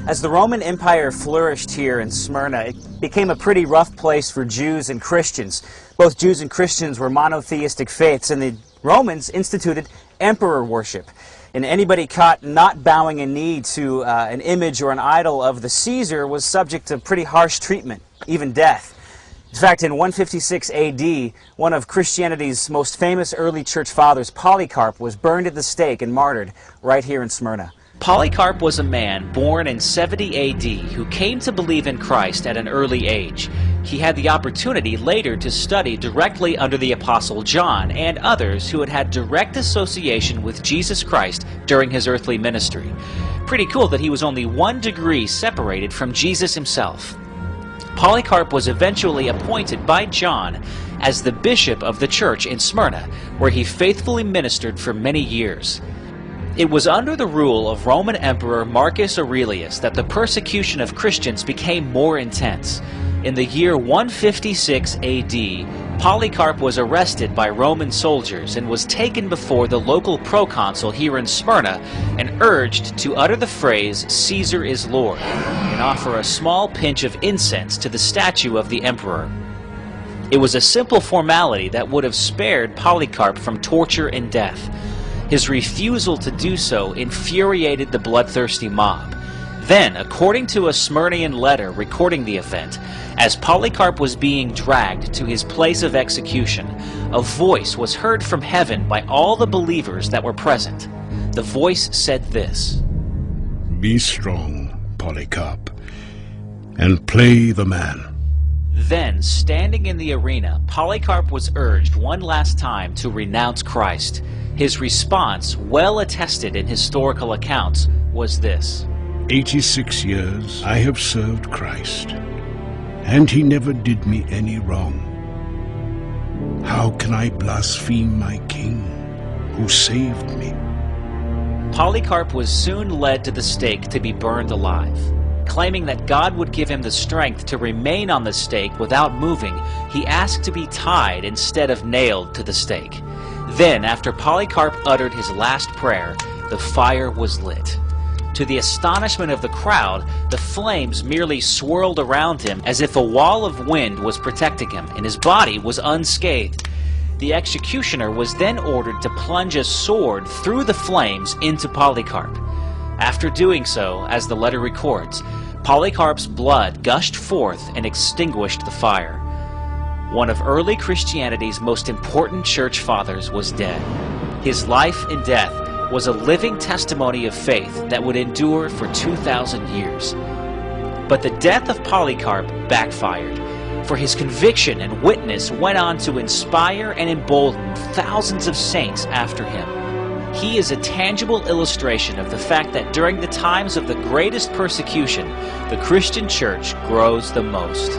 As the Roman Empire flourished here in Smyrna, it became a pretty rough place for Jews and Christians. Both Jews and Christians were monotheistic faiths, and the Romans instituted emperor worship. And anybody caught not bowing a knee to an image or an idol of the Caesar was subject to pretty harsh treatment, even death. In fact, in 156 AD, one of Christianity's most famous early church fathers, Polycarp, was burned at the stake and martyred right here in Smyrna. Polycarp was a man born in 70 AD who came to believe in Christ at an early age. He had the opportunity later to study directly under the Apostle John and others who had had direct association with Jesus Christ during his earthly ministry. Pretty cool that he was only 1 degree separated from Jesus himself. Polycarp was eventually appointed by John as the bishop of the church in Smyrna, where he faithfully ministered for many years. It was under the rule of Roman Emperor Marcus Aurelius that the persecution of Christians became more intense. In the year 156 AD, Polycarp was arrested by Roman soldiers and was taken before the local proconsul here in Smyrna and urged to utter the phrase, "Caesar is Lord," and offer a small pinch of incense to the statue of the emperor. It was a simple formality that would have spared Polycarp from torture and death. His refusal to do so infuriated the bloodthirsty mob. Then, according to a Smyrnian letter recording the event, as Polycarp was being dragged to his place of execution, a voice was heard from heaven by all the believers that were present. The voice said this: "Be strong, Polycarp, and play the man." Then, standing in the arena, Polycarp was urged one last time to renounce Christ. His response, well attested in historical accounts, was this: 86 years I have served Christ, and he never did me any wrong. How can I blaspheme my King who saved me? Polycarp was soon led to the stake to be burned alive. Claiming that God would give him the strength to remain on the stake without moving, he asked to be tied instead of nailed to the stake. Then, after Polycarp uttered his last prayer, the fire was lit. To the astonishment of the crowd, the flames merely swirled around him as if a wall of wind was protecting him, and his body was unscathed. The executioner was then ordered to plunge a sword through the flames into Polycarp. After doing so, as the letter records, Polycarp's blood gushed forth and extinguished the fire. One of early Christianity's most important church fathers was dead. His life and death was a living testimony of faith that would endure for 2,000 years. But the death of Polycarp backfired, for his conviction and witness went on to inspire and embolden thousands of saints after him. He is a tangible illustration of the fact that during the times of the greatest persecution, the Christian church grows the most.